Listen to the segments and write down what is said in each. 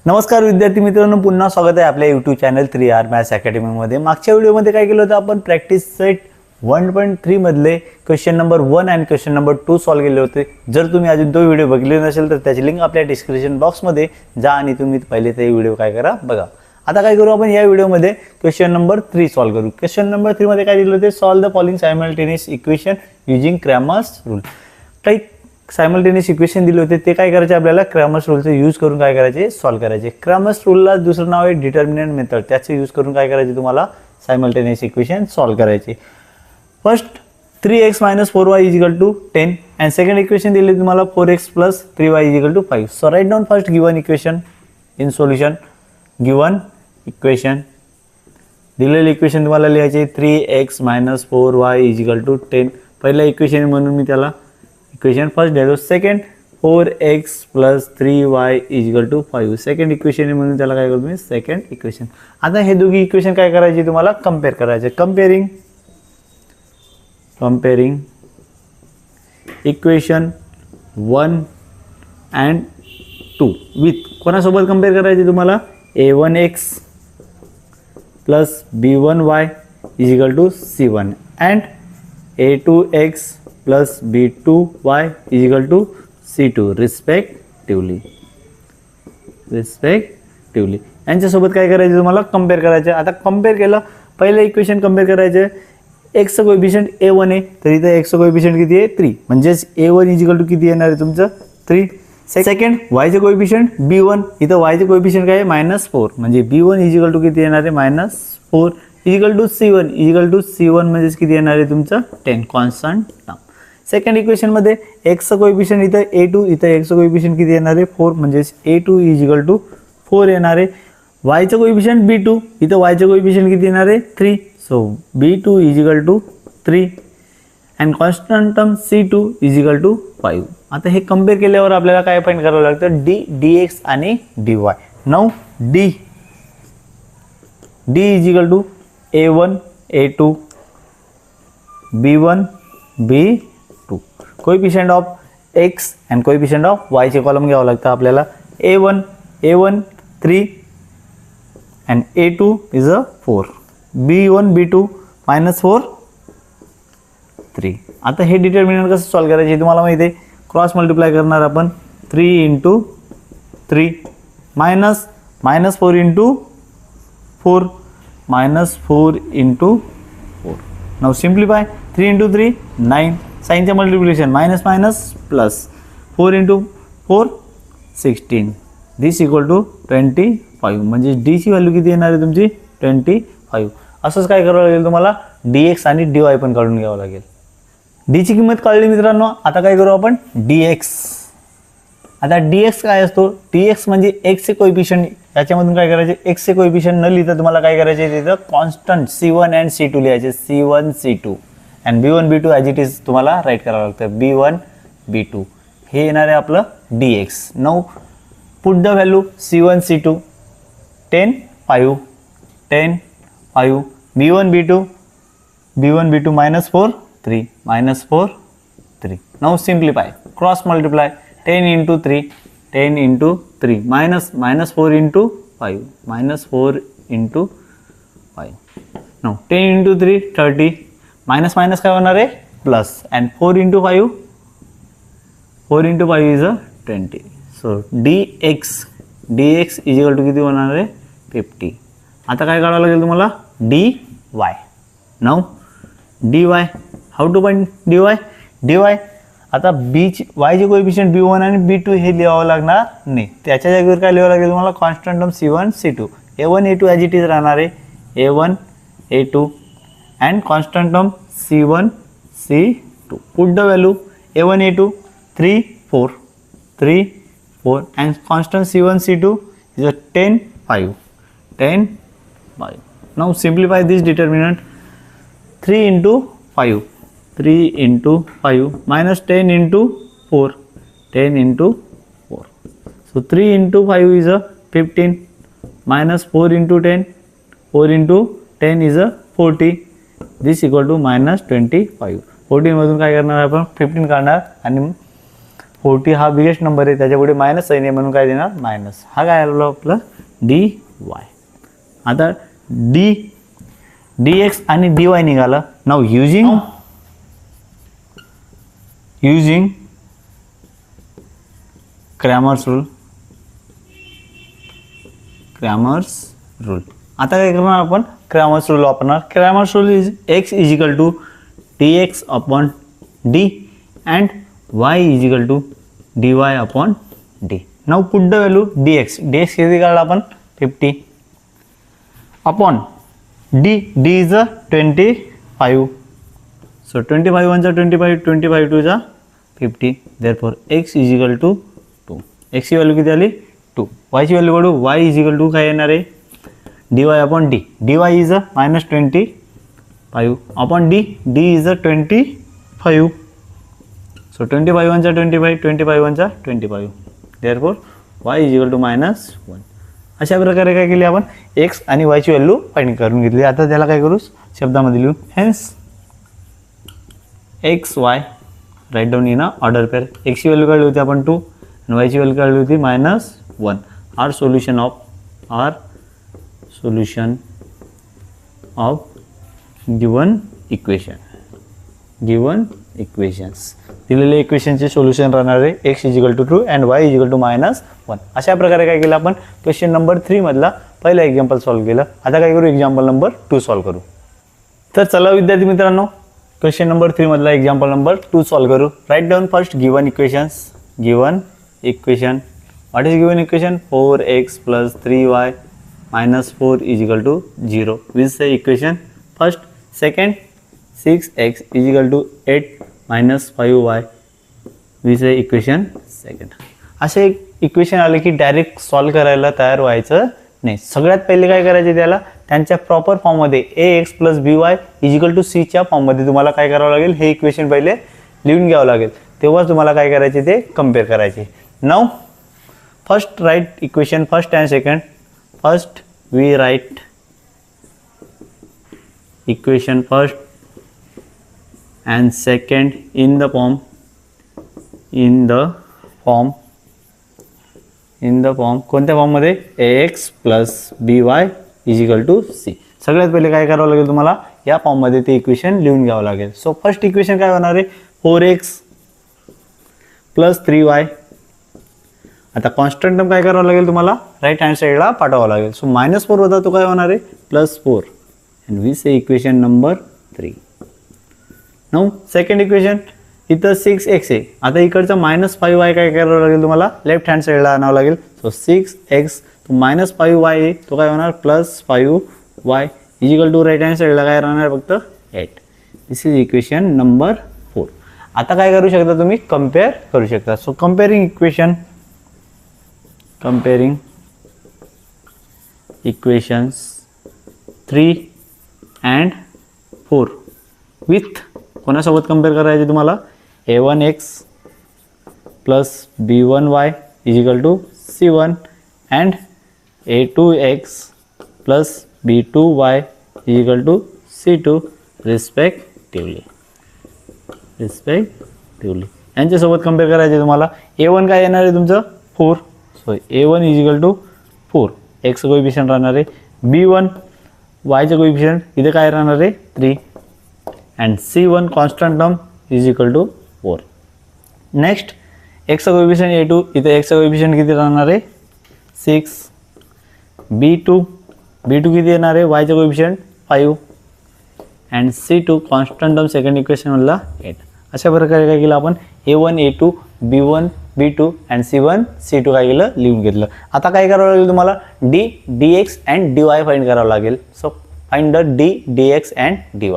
नमस्कार विद्यार्थी मित्रांनो, पुन्हा स्वागत आहे आपल्या यूट्यूब चॅनल 3R मॅथ्स अकॅडमीमध्ये। मागच्या व्हिडिओमध्ये काय केलं होतं आपण, प्रॅक्टिस सेट 1.3 मधले क्वेश्चन नंबर 1 आणि क्वेश्चन नंबर 2 सॉल्व्ह केले होते। जर तुम्ही अजून तो व्हिडिओ बघितले नसेल तर त्याची लिंक आपल्या डिस्क्रिप्शन बॉक्समध्ये जा आणि तुम्ही पहिले ते व्हिडिओ काय करा बघा। आता काय करू आपण, या व्हिडिओमध्ये क्वेश्चन नंबर 3 सॉल्व्ह करू। क्वेश्चन नंबर 3 मध्ये काय दिलं होते, solve the following simultaneous equation using Cramer's rule. काही सायमल्टेनियस इक्वेशन दिले होते, ते काय करायचे आपल्याला, क्रॅमर्स रूलचा यूज करून काय करायचे, सॉल्व्ह करायचे। क्रॅमर्स रूलला दुसरं नाव आहे डिटर्मिनंट मेथड, त्याचे यूज करून काय करायचे तुम्हाला, सायमल्टेनियस इक्वेशन सॉल्व्ह करायचे। First 3x - 4y = 10 and second equation दिले तुम्हाला 4x + 3y = 5। So write down first given equation in solution. Given equation दिलेले इक्वेशन तुम्हाला लिहायचे 3x - 4y = 10। पहिला इक्वेशन म्हणून मी त्याला इक्वेशन फर्स्ट लिहितो। Second 4x + 3y = 5, second equation म्हणून त्याला काय करतो मी, सेकंड इक्वेशन। आता हे दोघी इक्वेशन काय करायचे तुम्हाला, कंपेअर करायचे। कंपेअरिंग इक्वेशन 1 and 2 विथ कोणासोबत कंपेअर करायचे तुम्हाला, a1x + b1y = c1 and a2x + b2y = c2 respectively. यांच्यासोबत काय करायचे तुम्हाला, कंपेअर करायचे। आता कंपेअर केलं, पहिलं इक्वेशन कंपेअर करायचे, x चा कोएफिशिएंट a1 आहे, तर इथे x चा कोएफिशिएंट किती आहे, 3, म्हणजेच a1 = किती येणार आहे तुमचं, 3। सेकंड y चे कोएफिशिएंट b1, इथं y चे कोएफिशिएंट काय आहे, -4, म्हणजे b1 = किती येणार आहे, -4 c1 म्हणजेच किती येणार आहे तुमचं, 10 कॉन्स्टंट टर्म। सेकंड इक्वेशन मध्ये x चा कोएफिशिएंट इथं a2, इथं x चा कोएफिशिएंट किती येणार आहे, 4, म्हणजेच a2 = 4 येणार आहे। y चा कोएफिशिएंट b2, इथं y चा कोएफिशिएंट किती येणार आहे, 3, so b2 = 3 and constant term c2 = 5। आता हे कंपेअर केल्यावर आपल्याला काय फाइंड करावं लागतं, dx आणि dy। Now d = a1 a2 b1 b2, coefficient of x and coefficient of y चे कॉलम घ्यावं लागतं आपल्याला। a1 3 and a2 is a 4, b1 b2 -4 3। आता हे डिटर्मिनंट कसं सॉल्व्ह करायचे तुम्हाला माहिती आहे, क्रॉस मल्टिप्लाय करणार आपण, 3 × 3 -4 × 4 -4 × 4। नाउ सिम्प्लिफाय, 3 × 3 9, साइनचे मल्टिप्लिकेशन -, 4 × 4 16, दिस = 25, म्हणजे d ची व्हॅल्यू किती येणार आहे तुमची, 25। असंच काय करावं लागेल तुम्हाला, dx आणि dy पण काढून घ्यावं लागेल। d ची किंमत काढली मित्रांनो, आता काय करू आपण, dx। आता dx काय असतो, dx म्हणजे x चे कोएफिशिएंट, याच्यामधून काय करायचे, x चे कोएफिशिएंट न लिहिता तुम्हाला काय करायचे, तिथं कॉन्स्टंट c1 and c2 लिहायचे, c1 c2 and b1 b2 as it is तुम्हाला राईट करावं लागतं, b1 b2, हे येणार आहे आपलं dx। Now put the value c1 c2 10 5 10 5, b1 b2 -4 3 -4 3। Now simplify, cross multiply, 10 × 3 10 × 3 -4 × 5 -4 × 5। Now 10 × 3 30, minus काय होणार आहे, plus, and 4 × 5 is 20। So dx = किती होणार आहे, 50। आता काय काढावं लागेल तुम्हाला, dy। Now dy, how to find dy, आता y चे कोएफिशिएंट b1 आणि b2 हे लिहावं लागणार नाही, त्याच्या जागेवर काय लिहावं लागेल तुम्हाला, constant term c1 c2, a1 a2 as it is राहणार आहे, a1 a2 and constant term c1 c2, put the value a1 a2 3 4 and constant c1 c2 is 10 5 10 5। Now simplify this determinant, 3 × 5 -10 × 4 10 × 4, so 3 × 5 is 15, -4 × 10 4 × 10 is 40, this = -25। 14 मधून काय करणार आपण, 15 काढणार आणि 40 हा biggest number आहे, त्याच्यापुढे मायनस साईन आहे म्हणून काय देणार मायनस. हा काय आलो आपलं dy. आता dx आणि dy निघाला. Now using Cramer's rule. आता काय करणार आपण क्रॅमर्स रूल वापरणार. Cramer's rule is x is equal to dx upon d and y is equal to dy upon d. Now put the value dx किती काढला आपण 50 अपॉन d is 25. So 25 1 25 25 2 50. Therefore x is equal to 2. x ची value किती आली 2. y ची value काढू. y is equal to काय येणार आहे dy upon d. dy is -25 upon d is 25. So 25 1 25 25 1 25. Therefore y is equal to -1. अशा प्रकारे काय केली आपण x आणि y ची व्हॅल्यू फाइंड करून घेतली. आता त्याला काय करू शब्दामध्ये लिहू. Hence x y write down in order pair. x ची व्हॅल्यू काढली होती आपण 2 आणि y ची व्हॅल्यू काढली होती -1. Are solution of given equations. दिलेले इक्वेशनचे सोल्युशन राहणार आहे x is equal to 2 and y is equal to -1. अशा प्रकारे काय केलं आपण क्वेश्चन नंबर 3 मधला पहिला एक्झाम्पल सॉल्व्ह केलं. आता काय करू एक्झाम्पल नंबर 2 सॉल्व्ह करू. तर चला विद्यार्थी मित्रांनो क्वेश्चन नंबर 3 मधला एक्झाम्पल नंबर 2 सॉल्व्ह करू. Right down first given equation. What is given equation 4x + 3y - 4 is equal to 0. Which the equation first. Second 6x is equal to 8 - 5y. Which the equation second. असे एक equation आले की direct solve करायला तयार व्हायचं नाही. सगळ्यात पहिले काय करायचे त्याला त्यांच्या प्रॉपर फॉर्ममध्ये ax + by is equal to c च्या फॉर्ममध्ये तुम्हाला काय करावं लागेल हे इक्वेशन पहिले लिहून घ्यावं लागेल. तेव्हाच तुम्हाला काय करायचे ते कम्पेअर करायचे. Now first write equation first and second. First we write equation first and second in the form कोणत्या फॉर्म मध्ये ax + by is equal to c. सगळ्यात पहिले काय करावं लागेल तुम्हाला या फॉर्म मध्ये ते इक्वेशन लिहून घ्यावं लागेल. सो फर्स्ट इक्वेशन काय होणार आहे 4x + 3y. आता कॉन्स्टंट टर्म काय करावं लागेल तुम्हाला राईट हँड साईडला पाठवावं लागेल. सो -4 होता तो काय होणार आहे +4 and we say equation number 3. Now second equation इथं 6x आहे. आता इकडचं -5y काय करावं लागेल तुम्हाला लेफ्ट हँड साईडला आणावं लागेल. सो 6x तो -5y आहे तो काय होणार +5y is equal to right hand साईडला काय राहणार फक्त 8. This is equation number 4. आता काय करू शकता तुम्ही कम्पेअर करू शकता. So comparing equations 3 and 4 with कोणासोबत कम्पेअर करायचे तुम्हाला a1x + b1y is equal to c1 and a2x + b2y is equal to c2 respectively. यांच्यासोबत कम्पेअर करायचे तुम्हाला. a1 काय येणार आहे तुमचं 4. So a1 is equal to 4. x coefficient राहणार आहे. b1 y चं कोएफिशिएंट इथे काय राहणार आहे 3 and c1 constant term is equal to 4. Next x चा कोएफिशिएंट a2 इथे x चा कोएफिशिएंट किती राहणार आहे 6. b2 किती येणार आहे y चा coefficient 5 and c2 constant term second equation मधला 8. अशा प्रकारे काय केलं आपण a1 a2 b1 b2 and c1 c2 काय केलं लिहून घेतलं. आता काय करावं लागेल तुम्हाला dx and dy फाइंड करावं लागेल. So find the dx and dy.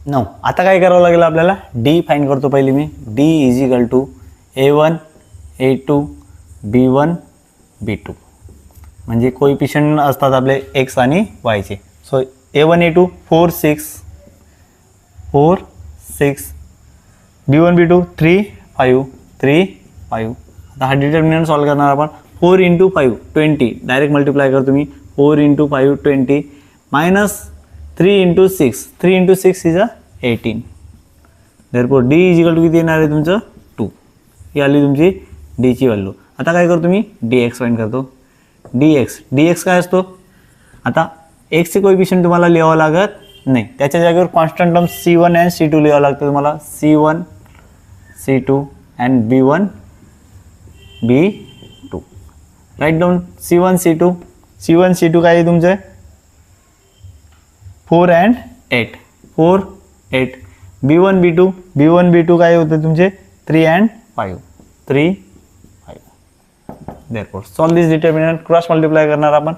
Now आता काय करावं लागेल आपल्याला d फाइंड करतो पहिले मी. d is equal to a1 a2 b1 b2 म्हणजे कोएफिशिएंट असतात आपले x आणि y चे. So a1 a2 4 6 b1 b2 3 5 आता हा डिटर्मिनंट सॉल्व करणार आपण. 4 × 5 20 डायरेक्ट मल्टिप्लाय करतो मी. 4 × 5 20 minus 3 × 6 3 × 6 is 18. Therefore d is equal to किती येणार आहे तुमचं 2. ही आली तुमची डीची व्हॅल्यू. आता काय करतो मी डी एक्स फाईंड करतो. डी एक्स काय असतो, आता एक्सचे कोएफिशियंट तुम्हाला लिहावं लागत नाही, त्याच्या जागेवर constant term C1 and C2 लिहावं लागतं तुम्हाला. C1 C2 and B1 B2. Right down C1 C2 काय आहे तुमचे 4 अँड 8 4 8. B1 B2 काय होते तुमचे 3 and 5 3 5. Therefore solve this determinant. Cross multiply करणार आपण.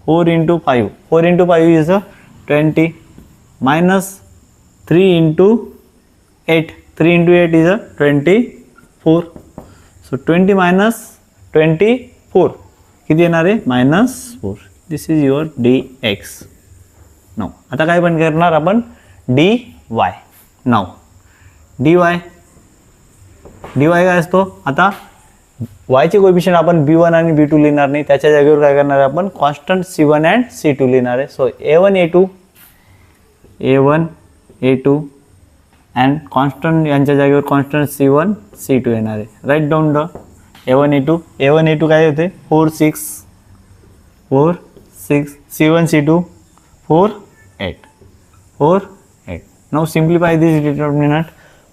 4 into 5 is 20 minus 3 into 8 is 24. So 20 minus 24 किती येणार आहे -4. दिस इज युअर dx. नाव आता काय पण करणार आपण dy. नाव dy काय असतो, आता y चे कोएफिशियंट आपण b1 आणि b2 लिहिणार नाही, त्याच्या जागेवर काय करणार आहे आपण कॉन्स्टंट C1 अँड C2 लिहिणार आहे. So A1 A2 and constant यांच्या जागेवर कॉन्स्टंट C1 C2 येणार आहे. Right down the A1 A2 काय होते 4 6 C1 C2 4 8. नाउ सिम्प्लिफाय दिस डिटर्मिनंट.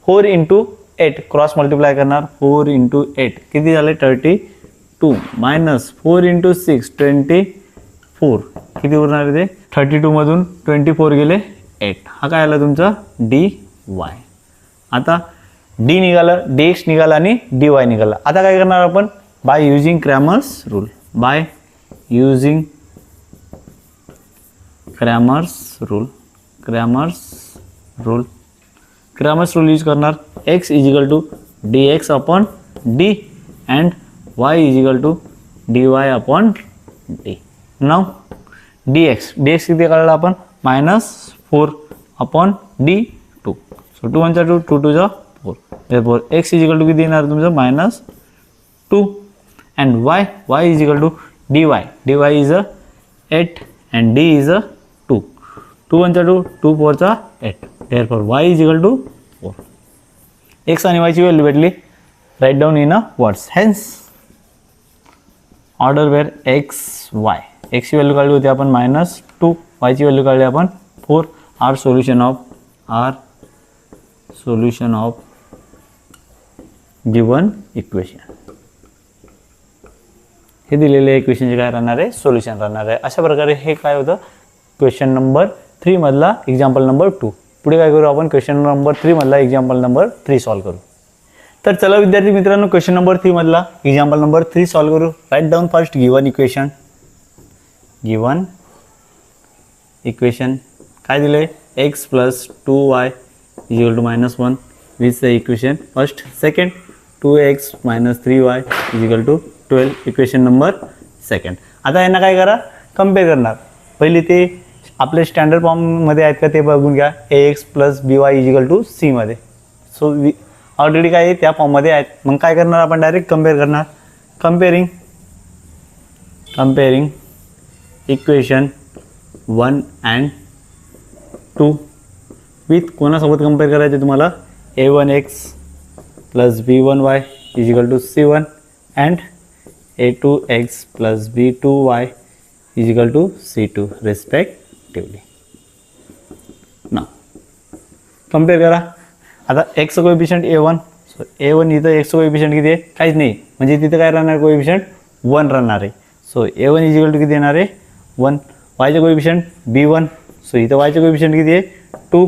4 into 8 क्रॉस मल्टिप्लाय करणार. 4 into 8 किती झाले 32 मायनस 4 into 6 24 किती उरणार आहे ते 32 मधून 24 गेले 8. हा काय आला तुमचा dy. आता डी निघालं, dx निघाला आणि dy निघाला. आता काय करणार आपण by using Cramer's rule. Cramer's rule use करणार. x is equal to dx upon d and y is equal to dy upon d. Now dx किती काढला आपण -4 upon d2. So 2 1 2 2 2 4. therefore x is equal to किती येणार तुमचं -2 and y is equal to dy is 8 and d is 2. 2 1 2 2 4 8. therefore y is equal to 4. x आणि y ची value भेटली. Right down in a words. Hence order where x ची value काढली होती आपण -2, y ची व्हॅल्यू काढली आपण 4. Are solution of given equation. हे दिलेले इक्वेशनचे काय राहणार आहे सोल्युशन राहणार आहे. अशा प्रकारे हे काय होतं क्वेश्चन नंबर 3 मधला एक्झाम्पल नंबर 2. पुढे काय करू आपण क्वेश्चन नंबर 3 मधला एक्झाम्पल नंबर 3 सॉल्व करू. तर चला विद्यार्थी मित्रांनो क्वेश्चन नंबर 3 मधला एक्झाम्पल नंबर 3 सॉल्व करू. Right down first given equation काय दिले x + 2y = -1 with the equation first. Second 2x - 3y = 12 equation number second. आता यांना काय करा कम्पेअर करणार. पहिली ते आपले स्टँडर्ड फॉर्ममध्ये आहेत का ते बघून घ्या. ax + by = c मध्ये. सो ऑलरेडी काय त्या फॉर्ममध्ये आहेत. मग काय करणार आपण डायरेक्ट कम्पेअर करणार. कम्पेअरिंग इक्वेशन 1 अँड 2 विथ कोणासोबत कम्पेअर करायचे तुम्हाला a1x + b1y = c1 and a2x + b2y = c2 respectively. ना कम्पेअर करा. आता x चं कोएफिशियंट a1. सो a1 इथं x चं कोएफिशियंट किती आहे काहीच नाही, म्हणजे तिथं काय राहणार कोएफिशियंट 1 राहणार आहे. सो a1 = किती येणार आहे 1. y चं कोएफिशियंट b1. सो इथं y चं कोएफिशियंट किती आहे 2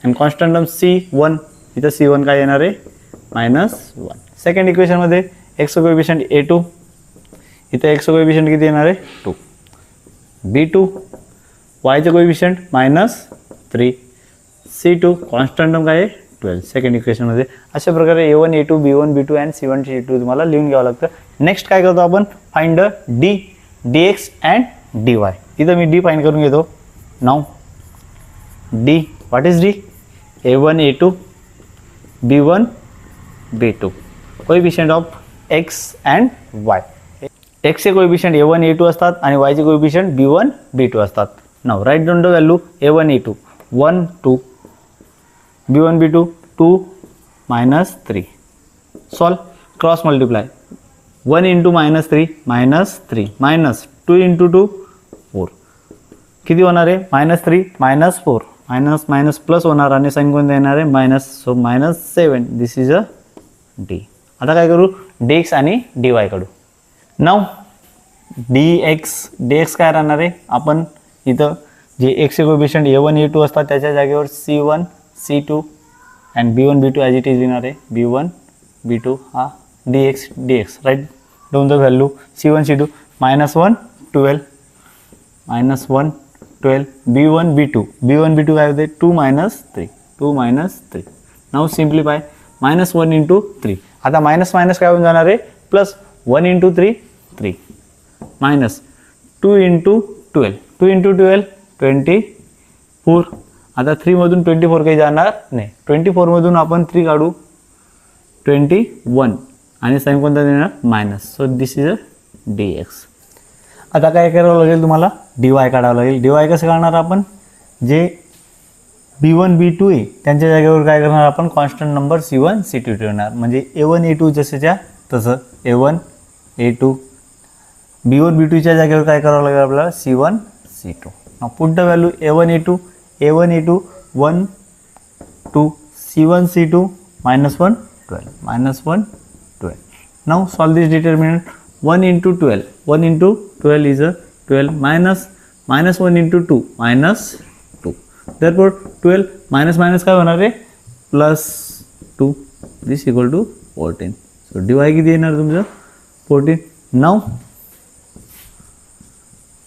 अँड कॉन्स्टंट टर्म c1. इथं c1 काय येणार आहे -1. सेकंड इक्वेशनमध्ये x चं कोएफिशियंट a2. इथं x चं कोएफिशियंट किती येणार आहे 2. b2 y चं कोएफिशियंट -3. c2 कॉन्स्टंट टर्म काय आहे 12 सेकंड इक्वेशनमध्ये. अशा प्रकारे a1 a2 b1 b2 and c1 c2 तुम्हाला लिहून घ्यावं लागतं. नेक्स्ट काय करतो आपण find d dx and dy. इथं मी d फाइंड करून घेतो. Now d what is d a1 a2 b1 b2 coefficient of x and y. x चे कोएफिशियंट a1 a2 असतात आणि y चे कोएफिशियंट b1 b2 असतात. Now write down the value a1 a2 1 2 b1 b2 2 -3. Solve cross multiply 1 into -3 -3 minus 2 into 2 4 किती होणार आहे -3 -4 minus minus plus होणार आणि साइन कोणतं येणार आहे minus. So -7 this is a D. आता काय करू dx आणि dy काढू. नाव dx काय राहणार आहे आपण इथं जे x कोएफिशिएंट a1 a2 असतात त्याच्या जागेवर c1 c2 and b1 b2 as it is येणार आहे. b1 b2 हा dx right down the value c1 c2 -1 12 -1 12 b1 b2 काय होते 2 3 नाउ सिम्प्लिफाय -1 इंटू 3. आता मायनस मायनस काय होऊन जाणार आहे प्लस 1 इंटू 3 3 मायनस 2 इंटू 12 24. आता 3 मधून 24 काही जाणार नाही. 24 मधून आपण 3 काढू 21 आणि साइन कोणता देणार minus. So this is a dx. आता काय करावं लागेल तुम्हाला dy काढावं लागेल. dy कसं काढणार आपण जे b1 b2 आहे त्यांच्या जागेवर काय करणार आपण कॉन्स्टंट नंबर c1 c2 ठेवणार. म्हणजे a1 a2 जसंच्या तसं a1 a2 b1 b2 च्या जागेवर काय करावं लागेल आपल्याला c1 c2. Now put the value a1 a2 1 2 c1 c2 -1 12 now solve this determinant 1 into 12 is a 12 minus 1 into 2 -2. Therefore 12 minus काय होणार आहे +2 this equal to 14. So dy किती येणार तुमचं 14. Now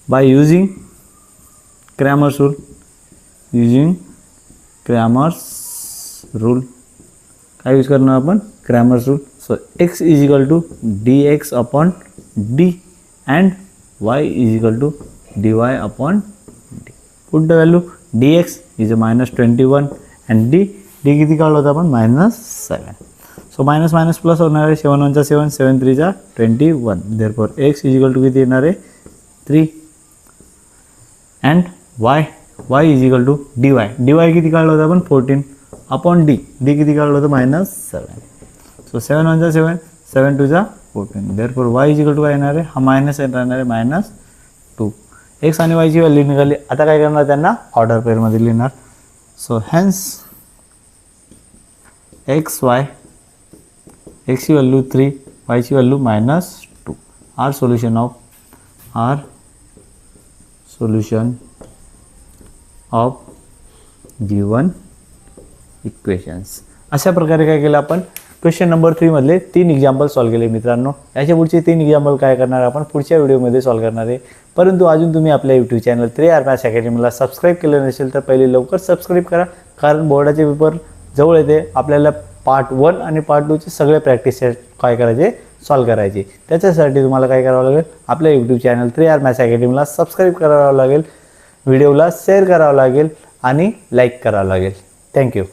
by using Cramer's rule काय use करणार आपण Cramer's rule. So x is equal to dx upon d and y is equal to dy upon d. Put the value dx is a -21 and d किती काढलं होतं आपण -7. So minus minus plus होणार आहे 7 1 7 7 3 21. Therefore x is equal to किती येणार आहे 3 and y is equal to dy किती काढलं होतं आपण 14 upon d किती काढलं होतं -7. So 7 1 7 7 2 14. Therefore y is equal to काय येणार आहे हा मायनस येणार आहे -2. x आणि y ची व्हॅल्यू निघाली. आता काय करणार त्यांना ऑर्डर पेअर मध्ये लिहिणार. सो हेन्स x ची व्हॅल्यू 3 y ची value -2. Are solution of given equations. अशा प्रकारे काय केलं आपण क्वेश्चन नंबर 3 मधले 3 एक्झाम्पल सॉल्व केले मित्रांनो. याच्या पुढचे 3 एक्झाम्पल काय करणार आपण पुढच्या व्हिडिओमध्ये सॉल्व करणार आहे. परंतु अजून तुम्ही आपल्या यूट्यूब चॅनल 3R मॅथ्स अकॅडमीला सबस्क्राईब केलं नसेल तर पहिले लवकर सबस्क्राईब करा. कारण बोर्डाचे पेपर जवळ येते. आपल्याला पार्ट 1 आणि पार्ट 2 चे सगळे प्रॅक्टिस काय करायचे सॉल्व करायचे. त्याच्यासाठी तुम्हाला काय करावं लागेल आपल्या यूट्यूब चॅनल 3R मॅथ्स अकॅडमीला सबस्क्राईब करावं लागेल, व्हिडिओला शेअर करावं लागेल आणि लाईक करावं लागेल. थँक्यू.